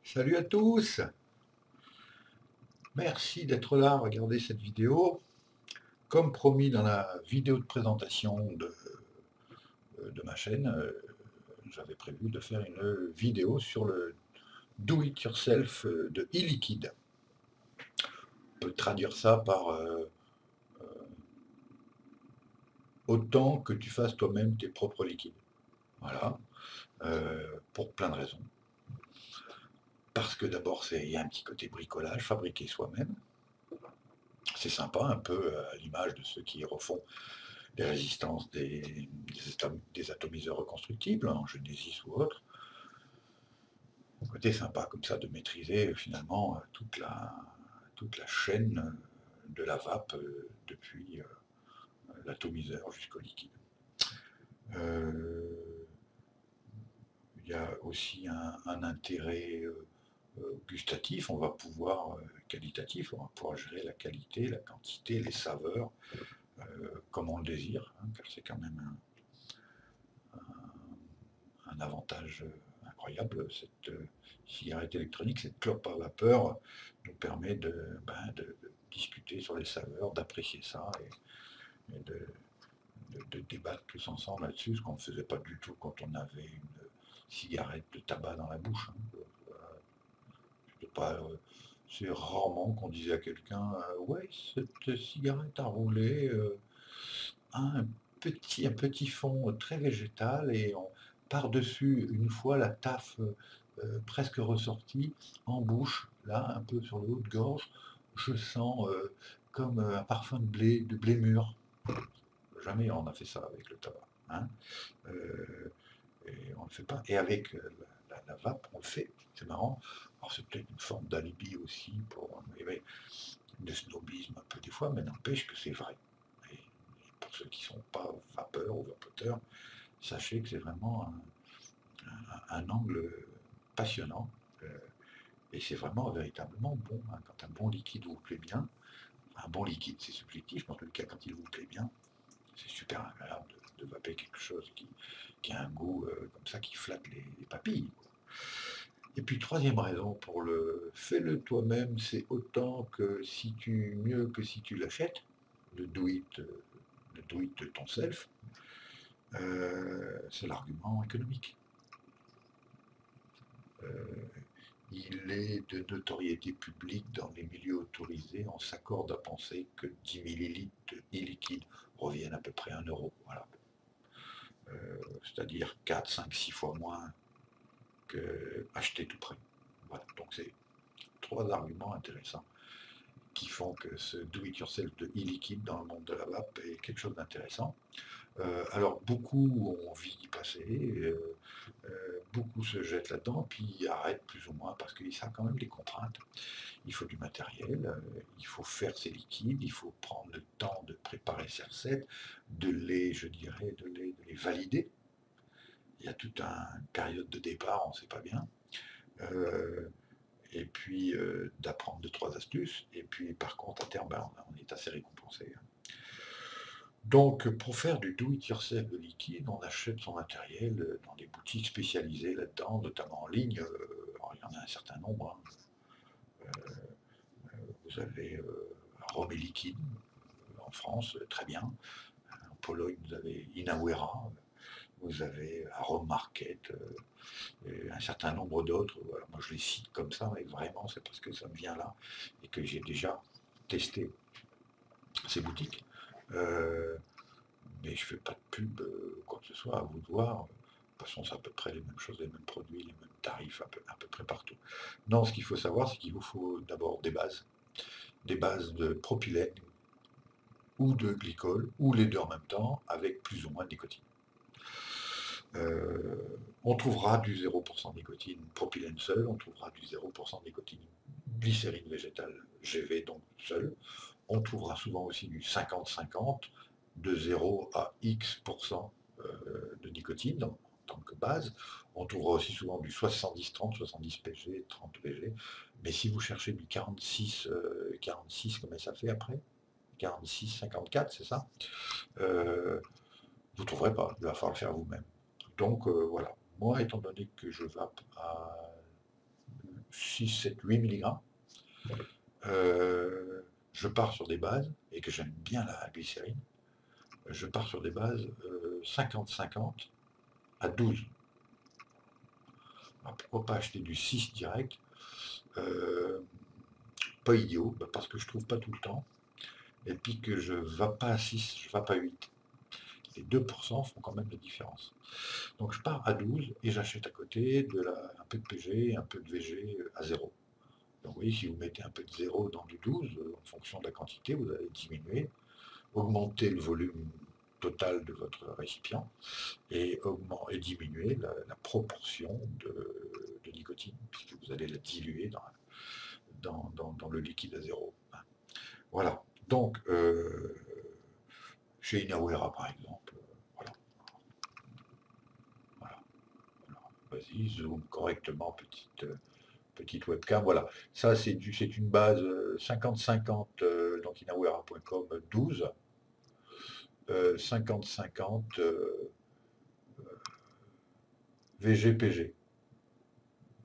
Salut à tous, merci d'être là, regardez cette vidéo. Comme promis dans la vidéo de présentation de ma chaîne, j'avais prévu de faire une vidéo sur le do-it-yourself de e-liquide. On peut traduire ça par autant que tu fasses toi-même tes propres liquides. Voilà, pour plein de raisons. Parce que d'abord, il y a un petit côté bricolage, fabriquer soi-même. C'est sympa, un peu à l'image de ceux qui refont les résistances des atomiseurs reconstructibles, en Genesis ou autre. Côté sympa comme ça de maîtriser finalement toute la chaîne de la vape depuis l'atomiseur jusqu'au liquide. Il y a aussi un intérêt gustatif, on va pouvoir, qualitatif, on va pouvoir gérer la qualité, la quantité, les saveurs, comme on le désire, hein, car c'est quand même un avantage incroyable. Cette cigarette électronique, cette clope à vapeur, nous permet de discuter sur les saveurs, d'apprécier ça et de débattre tous ensemble là-dessus, ce qu'on ne faisait pas du tout quand on avait une cigarette de tabac dans la bouche. Hein. C'est rarement qu'on disait à quelqu'un ouais, cette cigarette à rouler a un petit fond très végétal et par-dessus, une fois la taffe presque ressortie, en bouche, là, un peu sur le haut de gorge, je sens comme un parfum de blé mûr. Jamais on a fait ça avec le tabac. Hein. Euh, et on ne le fait pas. Et avec la vape, on le fait. C'est marrant. Alors c'est peut-être une forme d'alibi aussi pour de snobisme un peu des fois, mais n'empêche que c'est vrai. Et pour ceux qui ne sont pas vapeurs ou vapoteurs, sachez que c'est vraiment un angle passionnant. euh, et c'est vraiment véritablement bon. Hein, quand un bon liquide vous plaît bien, un bon liquide c'est subjectif, mais en tout cas quand il vous plaît bien, c'est super agréable de vaper quelque chose qui a un goût comme ça, qui flatte les papilles. Quoi. Et puis troisième raison pour le fais-le toi-même, c'est autant que si tu mieux que si tu l'achètes, le do it de ton self, c'est l'argument économique. Euh, il est de notoriété publique dans les milieux autorisés, on s'accorde à penser que 10 millilitres de e-liquide reviennent à peu près à 1 euro. Voilà. C'est-à-dire 4, 5, 6 fois moins que acheter tout près. Voilà. Donc c'est trois arguments intéressants qui font que ce do-it-yourself de e-liquide dans le monde de la vape est quelque chose d'intéressant. Alors beaucoup ont envie d'y passer, beaucoup se jettent là-dedans, puis arrêtent plus ou moins parce que ça a quand même des contraintes. Il faut du matériel, il faut faire ses liquides, il faut prendre le temps de préparer ses recettes, je dirais, de les valider. Il y a toute une période de départ, on ne sait pas bien. Euh, et puis d'apprendre deux, trois astuces. Et puis par contre, à terme, on est assez récompensé. Hein. Donc pour faire du do-it-yourself de liquide, on achète son matériel dans des boutiques spécialisées là-dedans, notamment en ligne. Alors, il y en a un certain nombre. Hein. Vous avez Rome et Liquide en France, très bien. En Pologne, vous avez Inawera, vous avez Arome Market, et un certain nombre d'autres. Voilà, moi, je les cite comme ça, et vraiment, c'est parce que ça me vient là et que j'ai déjà testé ces boutiques. Euh, mais je ne fais pas de pub, quoi que ce soit, à vous de voir. De toute façon, c'est à peu près les mêmes choses, les mêmes produits, les mêmes tarifs, à peu près partout. Non, ce qu'il faut savoir, c'est qu'il vous faut d'abord des bases de propylène ou de glycol, ou les deux en même temps, avec plus ou moins de nicotine. Euh, on trouvera du 0% de nicotine propylène seul, on trouvera du 0% de nicotine glycérine végétale GV, donc seul. On trouvera souvent aussi du 50-50, de 0 à X% de nicotine en tant que base. On trouvera aussi souvent du 70-30, 70 PG, 30 PG. Mais si vous cherchez du 46, comment ça fait après 46-54, c'est ça vous ne trouverez pas, il va falloir le faire vous-même. Donc voilà, moi étant donné que je vape 6, 7, 8 mg. Je pars sur des bases, et que j'aime bien la glycérine, je pars sur des bases 50-50 à 12. Alors, pourquoi pas acheter du 6 direct? Pas idiot, parce que je trouve pas tout le temps, et puis que je ne vais pas à 6, je ne vais pas à 8. Les 2% font quand même la différence. Donc je pars à 12 et j'achète à côté un peu de PG et un peu de VG à 0. Donc oui, si vous mettez un peu de 0 dans du 12, en fonction de la quantité, vous allez diminuer, augmenter le volume total de votre récipient et diminuer la proportion de nicotine, puisque vous allez la diluer dans le liquide à 0. Voilà. Donc, chez Inawera, par exemple, voilà. Voilà. Vas-y, zoom correctement, petite webcam. Voilà. Ça, c'est une base 50-50, donc inawera.com 12. 50-50 VGPG.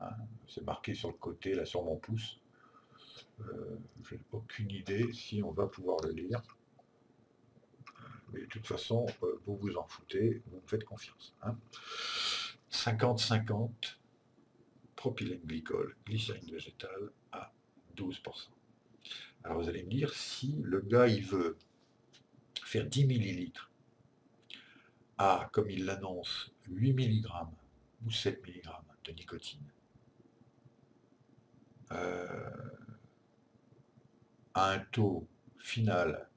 Hein, c'est marqué sur le côté, là, sur mon pouce. Je n'ai aucune idée si on va pouvoir le lire. Mais de toute façon, vous vous en foutez, vous me faites confiance. Hein. 50-50, propylène glycol, glycérine végétale à 12%. Alors vous allez me dire, si le gars il veut faire 10 millilitres à, comme il l'annonce, 8 mg ou 7 mg de nicotine, à un taux final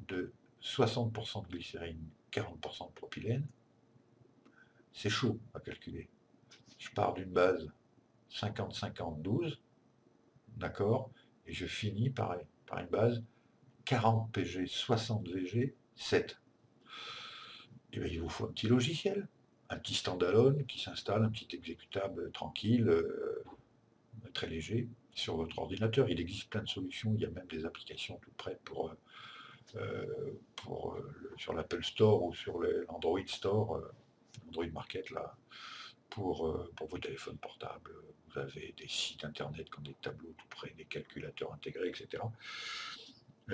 de 60% de glycérine, 40% de propylène, c'est chaud à calculer. Je pars d'une base 50-50-12, d'accord, et je finis par une base 40 PG, 60 VG, 7. Et bien, il vous faut un petit logiciel, un petit standalone qui s'installe, un petit exécutable tranquille, très léger, sur votre ordinateur. Il existe plein de solutions, il y a même des applications toutes prêtes sur l'Apple Store ou sur l'Android Store, Android Market, là, pour vos téléphones portables. Vous avez des sites internet comme des tableaux tout près, des calculateurs intégrés, etc.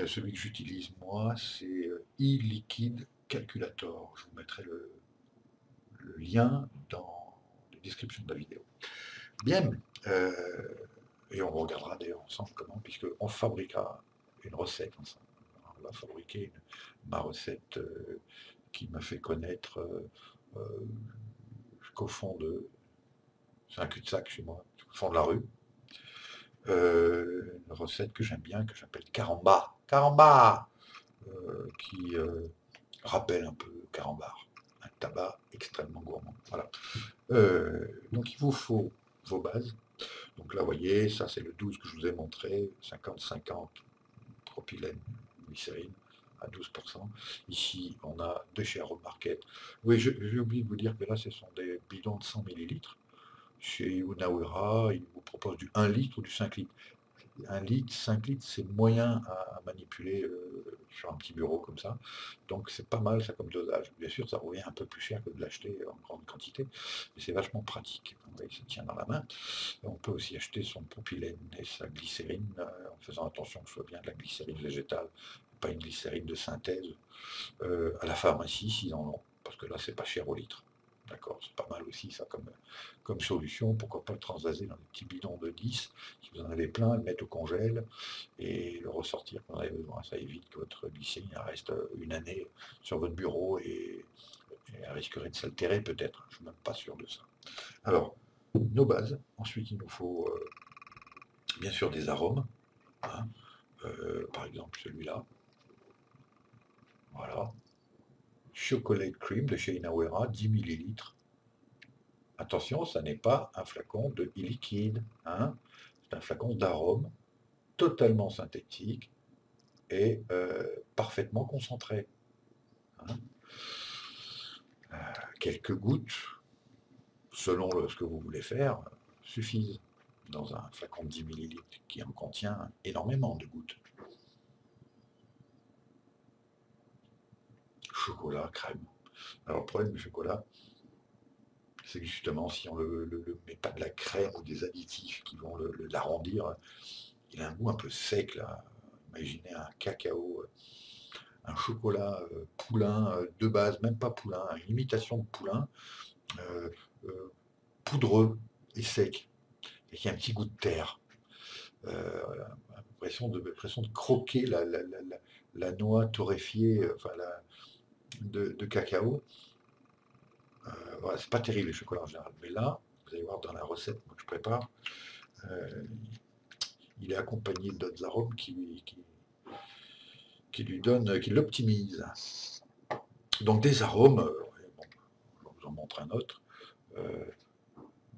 Celui que j'utilise moi, c'est e-liquid calculator. Je vous mettrai le lien dans la description de la vidéo. Bien, et on regardera d'ailleurs ensemble comment, puisqu'on fabriquera une recette ensemble. On va fabriquer ma recette qui m'a fait connaître jusqu'au fond de... C'est un cul-de-sac chez moi, au fond de la rue. Une recette que j'aime bien, que j'appelle Caramba. Caramba qui rappelle un peu Carambar. Un tabac extrêmement gourmand. Voilà. Donc il vous faut vos bases. Donc là, vous voyez, ça c'est le 12 que je vous ai montré, 50-50 propylène, glycérine à 12%. Ici, on a de chez Arôme Market. Oui, j'ai oublié de vous dire que là, ce sont des bidons de 100 ml. Chez Unawera, ils vous proposent du 1 litre ou du 5 litres. 1 litre, 5 litres, c'est moyen à manipuler sur un petit bureau comme ça. Donc c'est pas mal ça comme dosage. Bien sûr, ça revient un peu plus cher que de l'acheter en grande quantité, mais c'est vachement pratique. Vous voyez, ça tient dans la main. Et on peut aussi acheter son propylène et sa glycérine en faisant attention que ce soit bien de la glycérine végétale, pas une glycérine de synthèse. À la pharmacie, s'ils en ont, parce que là, c'est pas cher au litre. D'accord, c'est pas mal aussi ça comme solution. Pourquoi pas le transvaser dans des petits bidons de 10, si vous en avez plein, le mettre au congèle et le ressortir quand vous avez besoin. Ça évite que votre glycérine reste une année sur votre bureau et elle risquerait de s'altérer peut-être. Je ne suis même pas sûr de ça. Alors, nos bases. Ensuite, il nous faut bien sûr des arômes. Hein. Par exemple, celui-là. Voilà. Chocolate Cream de chez Inawera, 10 ml. Attention, ça n'est pas un flacon de e-liquide, hein. C'est un flacon d'arôme totalement synthétique et parfaitement concentré. Hein. Quelques gouttes, selon ce que vous voulez faire, suffisent dans un flacon de 10 ml qui en contient énormément de gouttes. Chocolat, crème. Alors le problème du chocolat, c'est que justement, si on le met pas de la crème ou des additifs qui vont l'arrondir, il a un goût un peu sec, là. Imaginez un cacao, un chocolat poulain de base, même pas poulain, une imitation de poulain, euh, euh, poudreux et sec, et qui a un petit goût de terre. Voilà, l'impression de croquer la noix torréfiée, enfin de cacao. Voilà, c'est pas terrible les chocolats en général. Mais là, vous allez voir dans la recette que je prépare, euh, il est accompagné d'autres arômes qui lui donnent, qui l'optimisent. Donc des arômes, bon, je vous en montre un autre. Euh,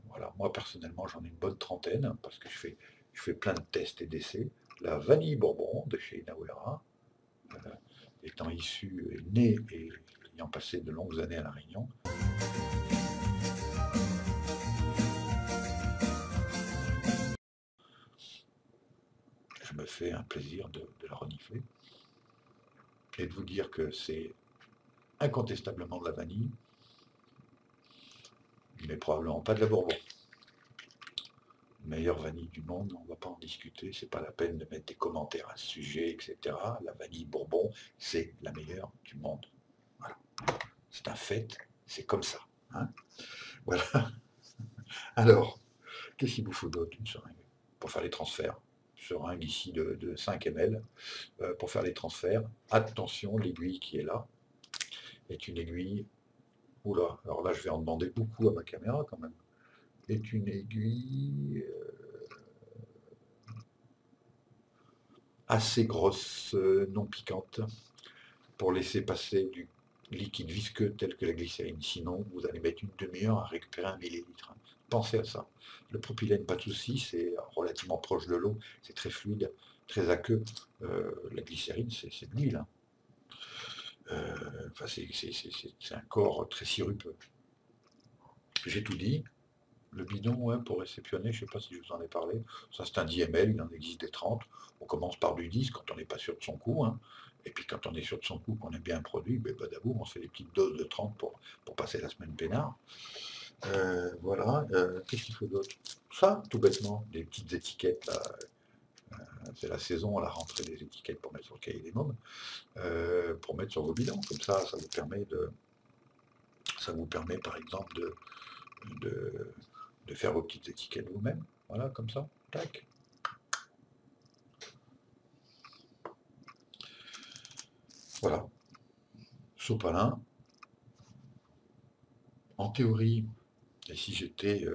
voilà, moi personnellement j'en ai une bonne trentaine parce que je fais plein de tests et d'essais. La vanille bourbon de chez Inawera, étant issu, né et ayant passé de longues années à La Réunion. Je me fais un plaisir de la renifler et de vous dire que c'est incontestablement de la vanille, mais probablement pas de la bourbon. Meilleure vanille du monde, on ne va pas en discuter, c'est pas la peine de mettre des commentaires à ce sujet, etc. La vanille bourbon, c'est la meilleure du monde. Voilà. C'est un fait, c'est comme ça. Hein, voilà. Alors, qu'est-ce qu'il vous faut d'autre? Une seringue pour faire les transferts. Une seringue ici de 5 ml pour faire les transferts. Attention, l'aiguille qui est là est une aiguille. Oula, alors là je vais en demander beaucoup à ma caméra quand même. Est une aiguille assez grosse, non piquante, pour laisser passer du liquide visqueux tel que la glycérine. Sinon, vous allez mettre une demi-heure à récupérer 1 millilitre. Pensez à ça. Le propylène, pas de souci, c'est relativement proche de l'eau, c'est très fluide, très aqueux. La glycérine, c'est de l'huile. Hein. Enfin, c'est un corps très sirupeux. J'ai tout dit. Le bidon, ouais, pour réceptionner, je ne sais pas si je vous en ai parlé. Ça, c'est un 10 ml, il en existe des 30. On commence par du 10 quand on n'est pas sûr de son coût. Hein. Et puis quand on est sûr de son coût, qu'on aime bien un produit, ben, badaboum, on se fait des petites doses de 30 pour passer la semaine peinard. Voilà. Qu'est-ce qu'il faut d'autre? Ça, tout bêtement, des petites étiquettes. Là. C'est la saison à la rentrée des étiquettes pour mettre sur le cahier des mômes, pour mettre sur vos bidons. Comme ça vous permet par exemple de de faire vos petites étiquettes vous-même. Voilà, comme ça. Tac. Voilà. Sopalin. En théorie, et si j'étais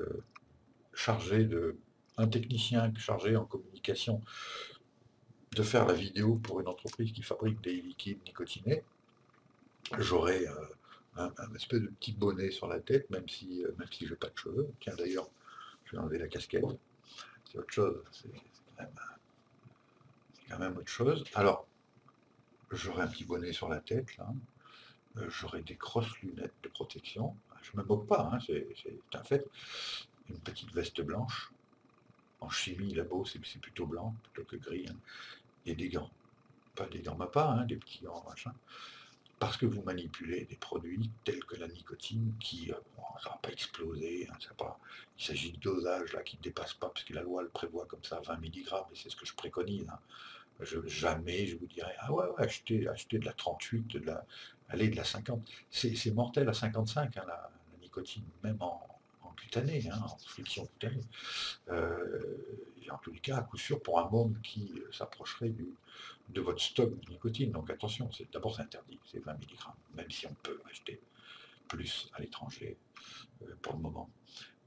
chargé de un technicien chargé en communication de faire la vidéo pour une entreprise qui fabrique des liquides nicotinés, j'aurais un espèce de petit bonnet sur la tête, même si je n'ai pas de cheveux. Tiens d'ailleurs, je vais enlever la casquette. C'est autre chose. C'est quand même autre chose. Alors, j'aurais un petit bonnet sur la tête, là. J'aurais des grosses lunettes de protection. Je ne me moque pas, hein, c'est un fait. Une petite veste blanche. En chimie, labo, c'est plutôt blanc, plutôt que gris. Hein. Et des gants. Pas des gants MAPA, hein, des petits gants, machin. Parce que vous manipulez des produits tels que la nicotine qui, bon, ça va pas exploser. Hein, il s'agit de dosage là, qui ne dépasse pas, parce que la loi le prévoit comme ça, 20 mg, et c'est ce que je préconise. Hein. Jamais je vous dirais, ah ouais, ouais achetez de la 38, allez, de la 50. C'est mortel à 55, hein, la nicotine, même en cutanée, hein, en friction cutanée. Et en tous les cas, à coup sûr, pour un môme qui s'approcherait de votre stock de nicotine. Donc attention, d'abord c'est interdit, c'est 20 mg, même si on peut acheter plus à l'étranger pour le moment.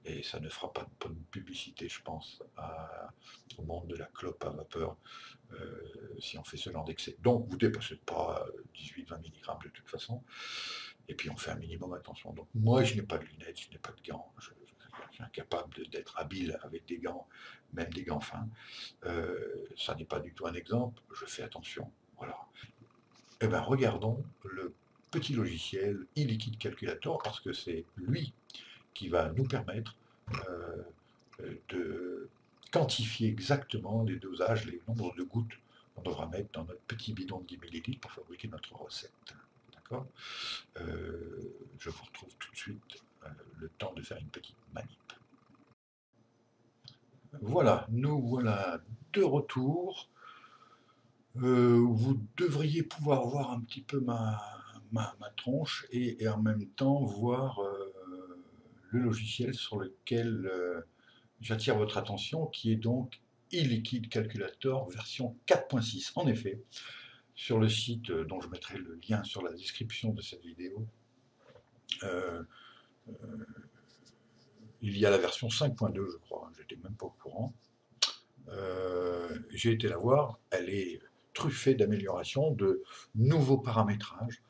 Et ça ne fera pas de bonne publicité, je pense, au monde de la clope à vapeur si on fait ce genre d'excès. Donc vous ne dépassez pas 18-20 mg de toute façon. Et puis on fait un minimum attention. Donc moi je n'ai pas de lunettes, je n'ai pas de gants. Je suis incapable d'être habile avec des gants, même des gants fins. Ça n'est pas du tout un exemple. Je fais attention. Voilà. Eh bien regardons le petit logiciel e-liquid calculator parce que c'est lui qui va nous permettre de quantifier exactement les dosages, les nombres de gouttes qu'on devra mettre dans notre petit bidon de 10 ml pour fabriquer notre recette. D'accord Je vous retrouve tout de suite le temps de faire une petite manip. Voilà, nous voilà de retour. Vous devriez pouvoir voir un petit peu ma tronche et en même temps voir le logiciel sur lequel j'attire votre attention, qui est donc eLiquid Calculator version 4.6. En effet, sur le site dont je mettrai le lien sur la description de cette vidéo, euh, il y a la version 5.2, je crois, j'étais même pas au courant. J'ai été la voir, elle est truffée d'améliorations, de nouveaux paramétrages,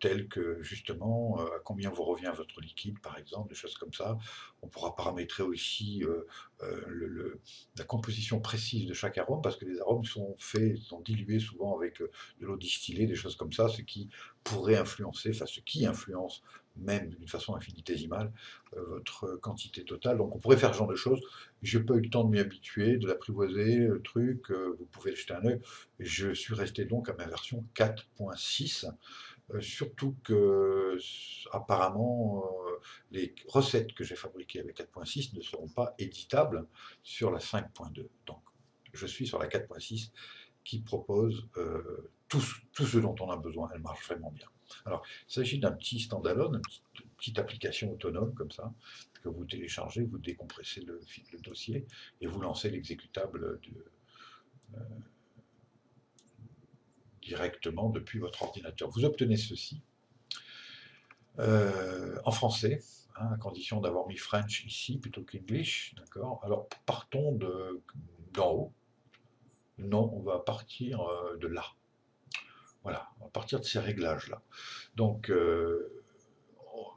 tels que justement à combien vous revient votre liquide, par exemple, des choses comme ça. On pourra paramétrer aussi la composition précise de chaque arôme, parce que les arômes sont faits, sont dilués souvent avec de l'eau distillée, des choses comme ça, ce qui pourrait influencer, enfin ce qui influence même d'une façon infinitésimale votre quantité totale. Donc on pourrait faire ce genre de choses. J'ai pas eu le temps de m'y habituer, de l'apprivoiser, le truc, vous pouvez jeter un œil. Je suis resté donc à ma version 4.6, surtout que apparemment les recettes que j'ai fabriquées avec 4.6 ne seront pas éditables sur la 5.2. Donc je suis sur la 4.6 qui propose tout ce dont on a besoin. Elle marche vraiment bien. Alors, il s'agit d'un petit standalone, une petite application autonome comme ça, que vous téléchargez, vous décompressez le dossier et vous lancez l'exécutable directement depuis votre ordinateur. Vous obtenez ceci en français, hein, à condition d'avoir mis French ici plutôt qu'English, d'accord. Alors partons d'en haut. Non, on va partir de là. Voilà, on va partir de ces réglages-là. Donc,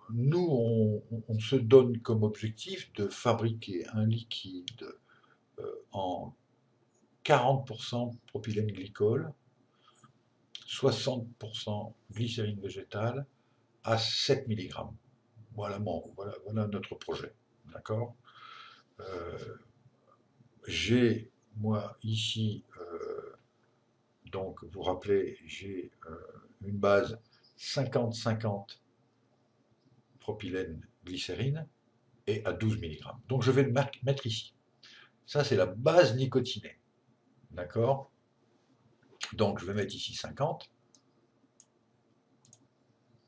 nous, on se donne comme objectif de fabriquer un liquide en 40% propylène glycol, 60% glycérine végétale à 7 mg. Voilà, voilà notre projet. D'accord. J'ai, moi, ici, donc, vous vous rappelez, j'ai une base 50-50 propylène glycérine et à 12 mg. Donc, je vais le mettre ici. Ça, c'est la base nicotinée. D'accord. Donc, je vais mettre ici 50.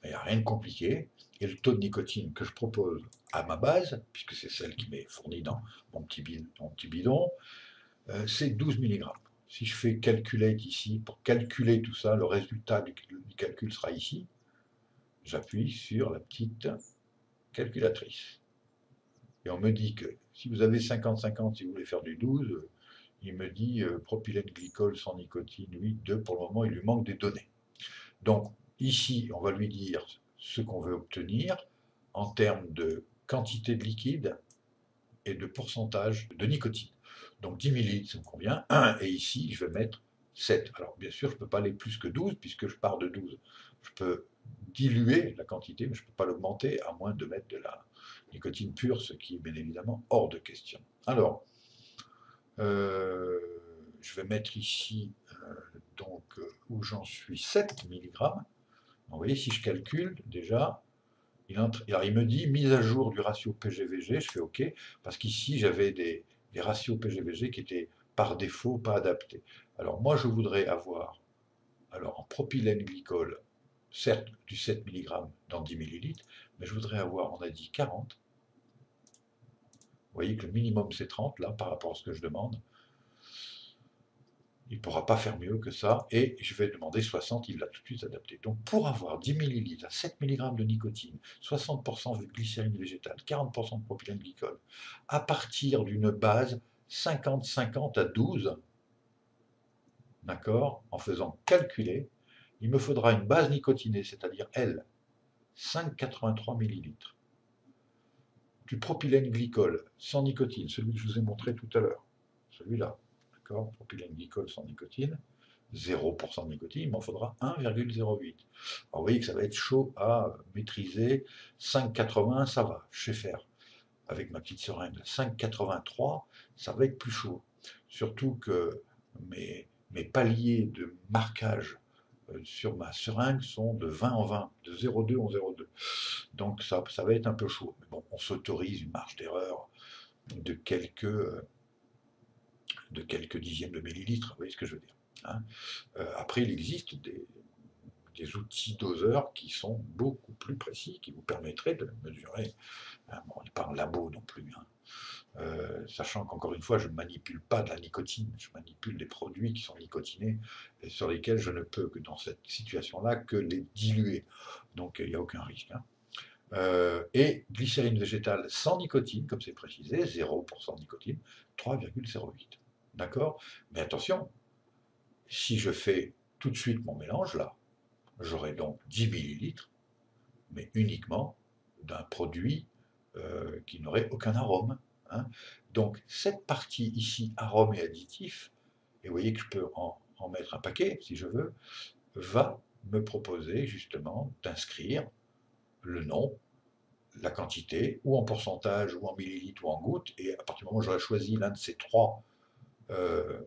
Il n'y a rien de compliqué. Et le taux de nicotine que je propose à ma base, puisque c'est celle qui m'est fournie dans mon petit bidon, c'est 12 mg. Si je fais calculate ici, pour calculer tout ça, le résultat du calcul sera ici. J'appuie sur la petite calculatrice. Et on me dit que si vous avez 50-50, si vous voulez faire du 12, il me dit propylène glycol sans nicotine, 8,2. Pour le moment, il lui manque des données. Donc, ici, on va lui dire ce qu'on veut obtenir en termes de quantité de liquide et de pourcentage de nicotine. Donc 10 ml, ça me convient. Et ici, je vais mettre 7. Alors bien sûr, je ne peux pas aller plus que 12 puisque je pars de 12. Je peux diluer la quantité, mais je ne peux pas l'augmenter à moins de mettre de la nicotine pure, ce qui est bien évidemment hors de question. Alors, je vais mettre ici, donc, où j'en suis, 7 mg. Vous voyez, si je calcule, déjà, alors il me dit mise à jour du ratio PGVG, je fais OK, parce qu'ici j'avais des ratios PGVG qui étaient par défaut pas adaptés. Alors moi je voudrais avoir, alors en propylène glycol, certes du 7 mg dans 10 ml, mais je voudrais avoir, on a dit 40. Vous voyez que le minimum c'est 30 là par rapport à ce que je demande. Il ne pourra pas faire mieux que ça, et je vais demander 60, il l'a tout de suite adapté. Donc pour avoir 10 ml à 7 mg de nicotine, 60% de glycérine végétale, 40% de propylène glycol, à partir d'une base 50-50 à 12, d'accord, en faisant calculer, il me faudra une base nicotinée, c'est-à-dire L, 5,83 ml. Du propylène glycol sans nicotine, celui que je vous ai montré tout à l'heure, celui-là, d'accord, propylène glycol sans nicotine, 0% de nicotine, il m'en faudra 1,08. Alors vous voyez que ça va être chaud à maîtriser. 5,80, ça va, je sais faire. Avec ma petite seringue. 5,83, ça va être plus chaud. Surtout que mes paliers de marquage sur ma seringue sont de 20 en 20, de 0,2 en 0,2. Donc ça va être un peu chaud. Mais bon, on s'autorise une marge d'erreur de quelques dixièmes de millilitres, vous voyez ce que je veux dire, hein. Après, il existe des outils doseurs qui sont beaucoup plus précis, qui vous permettraient de mesurer. Hein, bon, on n'est pas en labo non plus, hein. Sachant qu'encore une fois, je ne manipule pas de la nicotine, je manipule des produits qui sont nicotinés et sur lesquels je ne peux que dans cette situation-là que les diluer. Donc il n'y a aucun risque, hein. Et glycérine végétale sans nicotine, comme c'est précisé, 0% de nicotine, 3,08. D'accord? Mais attention, si je fais tout de suite mon mélange là, j'aurai donc 10 millilitres, mais uniquement d'un produit qui n'aurait aucun arôme, hein. Donc cette partie ici, arôme et additif, et vous voyez que je peux en mettre un paquet si je veux, va me proposer justement d'inscrire le nom, la quantité, ou en pourcentage, ou en millilitres, ou en gouttes, et à partir du moment où j'aurai choisi l'un de ces trois euh,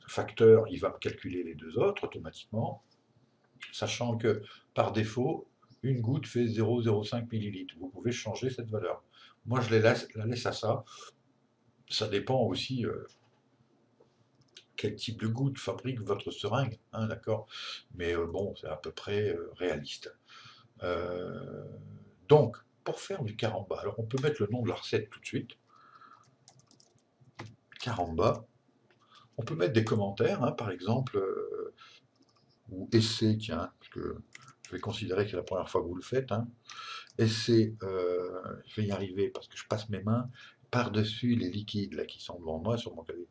facteurs, il va me calculer les deux autres automatiquement, sachant que par défaut, une goutte fait 0,05 millilitres. Vous pouvez changer cette valeur. Moi, je la laisse à ça. Ça dépend aussi quel type de goutte fabrique votre seringue, hein, d'accord. Mais bon, c'est à peu près réaliste. Euh, donc, pour faire du caramba, alors on peut mettre le nom de la recette tout de suite. Caramba. On peut mettre des commentaires, hein, par exemple, ou essai, tiens, parce que je vais considérer que c'est la première fois que vous le faites, hein. Essai, je vais y arriver parce que je passe mes mains par-dessus les liquides là, qui sont devant moi sur mon clavier.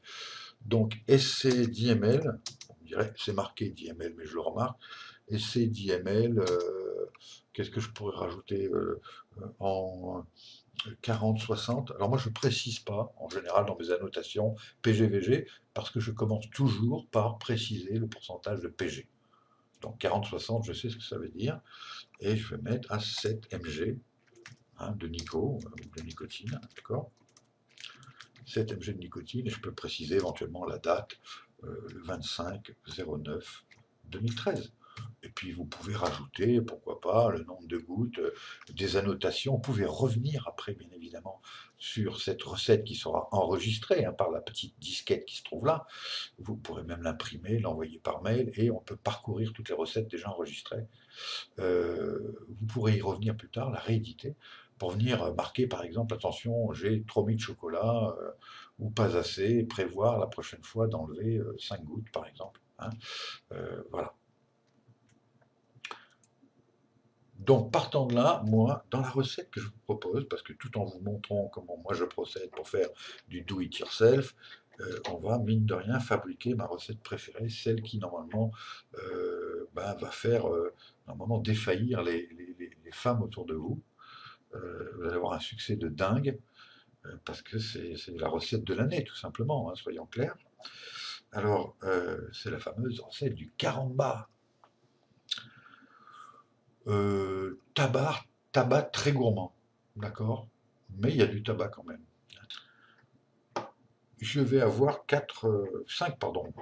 Donc, essai 10 ml, on dirait, c'est marqué 10 ml, mais je le remarque. Essai 10 ml, qu'est-ce que je pourrais rajouter en 40-60. Alors moi je ne précise pas, en général dans mes annotations PGVG, parce que je commence toujours par préciser le pourcentage de PG. Donc 40-60, je sais ce que ça veut dire, et je vais mettre à 7 mg, hein, de nico, ou de nicotine, d'accord, 7 mg de nicotine, et je peux préciser éventuellement la date, le 25-09-2013. Et puis vous pouvez rajouter, pourquoi pas, le nombre de gouttes, des annotations. Vous pouvez revenir après, bien évidemment, sur cette recette qui sera enregistrée, hein, par la petite disquette qui se trouve là. Vous pourrez même l'imprimer, l'envoyer par mail, et on peut parcourir toutes les recettes déjà enregistrées. Vous pourrez y revenir plus tard, la rééditer, pour venir marquer, par exemple, attention, j'ai trop mis de chocolat, ou pas assez, et prévoir la prochaine fois d'enlever 5 gouttes, par exemple, hein. Voilà. Donc, partant de là, moi, dans la recette que je vous propose, parce que tout en vous montrant comment moi je procède pour faire du do it yourself, on va, mine de rien, fabriquer ma recette préférée, celle qui, normalement, va faire, normalement, défaillir les femmes autour de vous. Vous allez avoir un succès de dingue, parce que c'est la recette de l'année, tout simplement, hein, soyons clairs. Alors, c'est la fameuse recette du caramba. Tabac très gourmand, d'accord? Mais il y a du tabac quand même. Je vais avoir 5 pardon,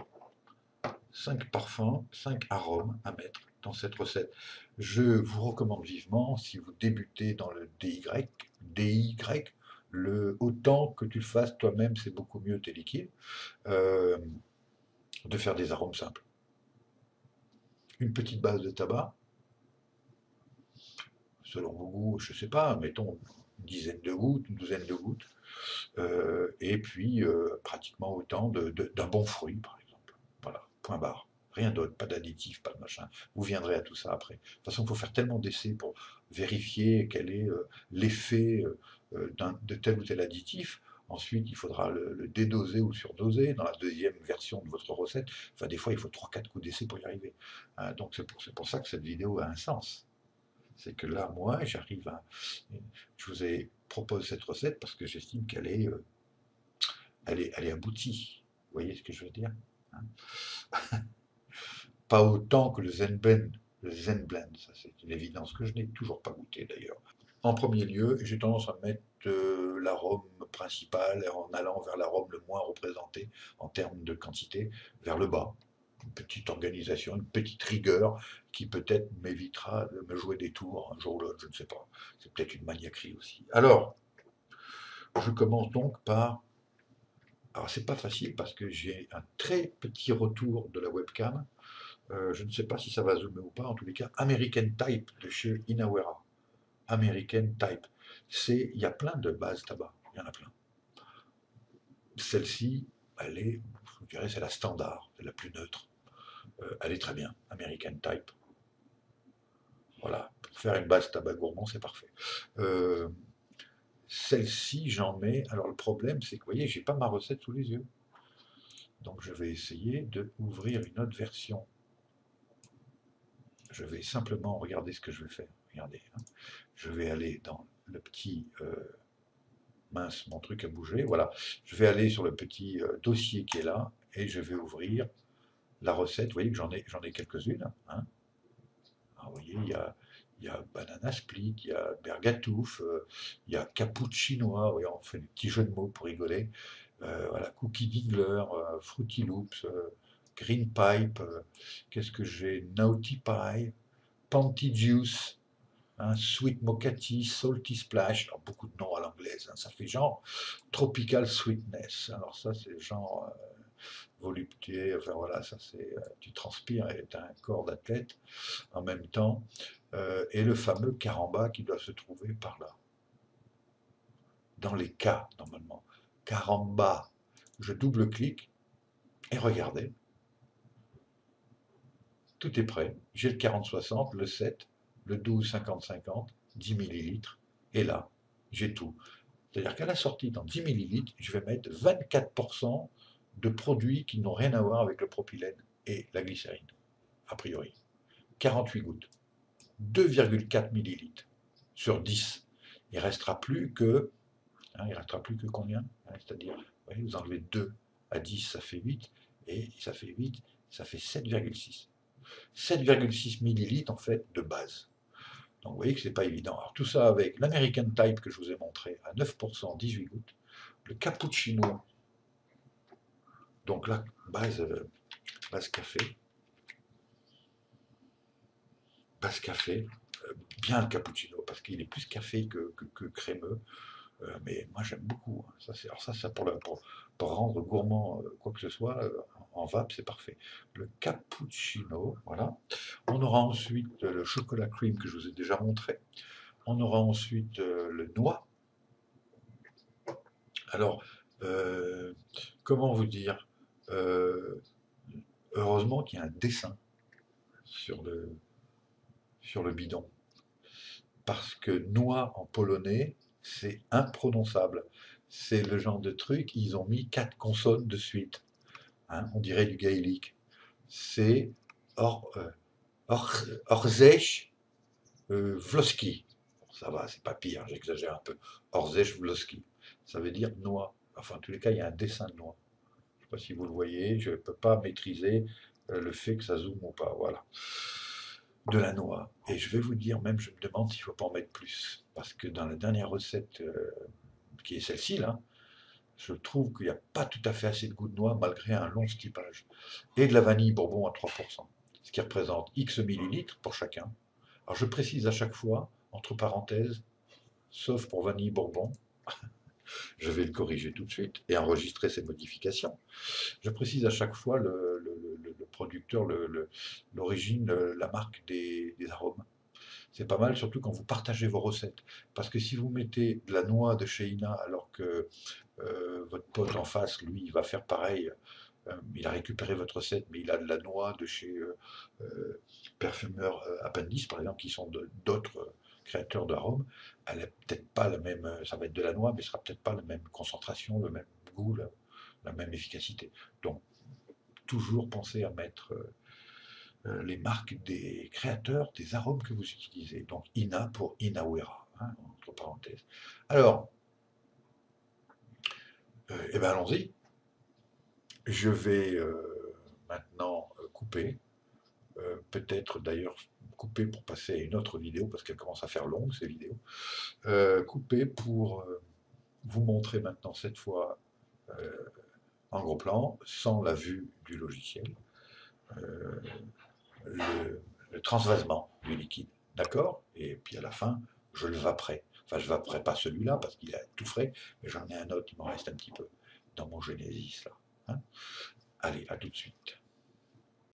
5 parfums, 5 arômes à mettre dans cette recette. Je vous recommande vivement, si vous débutez dans le DIY, autant que tu le fasses toi-même, c'est beaucoup mieux tes liquides, euh, de faire des arômes simples. Une petite base de tabac, selon vos goûts, je ne sais pas, mettons une dizaine de gouttes, une douzaine de gouttes, et puis pratiquement autant d'un bon fruit, par exemple. Voilà, point barre. Rien d'autre, pas d'additif, pas de machin. Vous viendrez à tout ça après. De toute façon, il faut faire tellement d'essais pour vérifier quel est l'effet de tel ou tel additif. Ensuite, il faudra le dédoser ou surdoser dans la deuxième version de votre recette. Enfin, des fois, il faut 3-4 coups d'essai pour y arriver. Donc, c'est pour ça que cette vidéo a un sens. C'est que là, moi, je vous propose cette recette parce que j'estime qu'elle est aboutie. Vous voyez ce que je veux dire, hein? Pas autant que le Zen Blend, ça c'est une évidence que je n'ai toujours pas goûté d'ailleurs. En premier lieu, j'ai tendance à mettre l'arôme principal en allant vers l'arôme le moins représenté en termes de quantité, vers le bas. petite organisation, une petite rigueur qui peut-être m'évitera de me jouer des tours un jour ou l'autre, je ne sais pas. C'est peut-être une maniaquerie aussi. Alors, je commence donc par... Alors, c'est pas facile parce que j'ai un très petit retour de la webcam. Je ne sais pas si ça va zoomer ou pas. En tous les cas, American Type de chez Inawera. American Type. Il y a plein de bases tabac. Il y en a plein. Celle-ci, elle est, je dirais, c'est la standard, c'est la plus neutre. Elle est très bien. American Type. Voilà. Pour faire une base tabac gourmand, c'est parfait. Euh, Celle-ci, j'en mets. Alors, le problème, c'est que, vous voyez, j'ai pas ma recette sous les yeux. Donc, je vais essayer de ouvrir une autre version. Je vais simplement regarder ce que je vais faire. Regardez, hein. Je vais aller dans le petit mince, mon truc a bougé. Voilà, je vais aller sur le petit dossier qui est là et je vais ouvrir la recette. Vous voyez que j'en ai quelques-unes, hein. Alors, vous voyez, il y a banana split, il y a bergatouf, il y a cappuccinois. Oui, on fait des petits jeux de mots pour rigoler. Voilà, cookie dingler, fruity loops, green pipe. Qu'est-ce que j'ai? Naughty pie, panty juice. Hein, Sweet Mocati, Salty Splash, alors beaucoup de noms à l'anglaise, hein, ça fait genre Tropical Sweetness. Alors ça c'est genre volupté, enfin voilà, ça c'est tu transpires et tu as un corps d'athlète en même temps. Et le fameux caramba qui doit se trouver par là, dans les cas normalement. Caramba, je double-clique et regardez, tout est prêt. J'ai le 40-60, le 7, le 12-50-50, 10 millilitres, et là, j'ai tout. C'est-à-dire qu'à la sortie, dans 10 millilitres, je vais mettre 24% de produits qui n'ont rien à voir avec le propylène et la glycérine, a priori. 48 gouttes, 2,4 millilitres sur 10. Il ne restera plus que, hein, il restera plus que combien, hein, c'est-à-dire, vous enlevez 2 à 10, ça fait 8, et ça fait 8, ça fait 7,6. 7,6 millilitres en fait de base. Donc vous voyez que c'est pas évident. Alors tout ça avec l'American Type que je vous ai montré à 9%, 18 gouttes, le cappuccino, donc là, base café, base café, bien le cappuccino, parce qu'il est plus café que crémeux, mais moi j'aime beaucoup, hein. Alors ça pour rendre gourmand quoi que ce soit, en vape, c'est parfait. Le cappuccino, voilà. On aura ensuite le chocolat cream que je vous ai déjà montré. On aura ensuite le noix. Alors, euh, comment vous dire? Euh, Heureusement qu'il y a un dessin sur sur le bidon. Parce que noix en polonais, c'est imprononçable. C'est le genre de truc, ils ont mis 4 consonnes de suite, hein, on dirait du gaélique. C'est Or, Or, Orzech Wloski. Bon, ça va, c'est pas pire, j'exagère un peu. Orzech Wloski. Ça veut dire noix. Enfin, en tous les cas, il y a un dessin de noix. Je ne sais pas si vous le voyez, je ne peux pas maîtriser le fait que ça zoome ou pas. Voilà. De la noix. Et je vais vous dire, même, je me demande s'il ne faut pas en mettre plus. Parce que dans la dernière recette, qui est celle-ci, là, je trouve qu'il n'y a pas tout à fait assez de goût de noix malgré un long stipage. Et de la vanille bourbon à 3%, ce qui représente X millilitres pour chacun. Alors je précise à chaque fois, entre parenthèses, sauf pour vanille bourbon, je vais le corriger tout de suite et enregistrer ces modifications. Je précise à chaque fois le producteur, l'origine, la marque des arômes. C'est pas mal, surtout quand vous partagez vos recettes. Parce que si vous mettez de la noix de chez Ina alors que votre pote en face, lui, il va faire pareil, il a récupéré votre recette, mais il a de la noix de chez Parfumeur Appendice, par exemple, qui sont d'autres créateurs d'arômes, elle n'a peut-être pas la même, ça va être de la noix, mais ce sera peut-être pas la même concentration, le même goût, la même efficacité. Donc, toujours penser à mettre les marques des créateurs des arômes que vous utilisez. Donc, Ina pour Inawera, hein, entre parenthèses. Alors, eh ben allons-y. Je vais maintenant couper. Peut-être d'ailleurs couper pour passer à une autre vidéo, parce qu'elle commence à faire longue ces vidéos. Couper pour vous montrer maintenant cette fois en gros plan, sans la vue du logiciel. euh, le transvasement du liquide. D'accord? Et puis à la fin, je le vaperai. Enfin, je ne vaperai pas celui-là parce qu'il est tout frais, mais j'en ai un autre, il m'en reste un petit peu dans mon Genesis là. Hein. Allez, à tout de suite.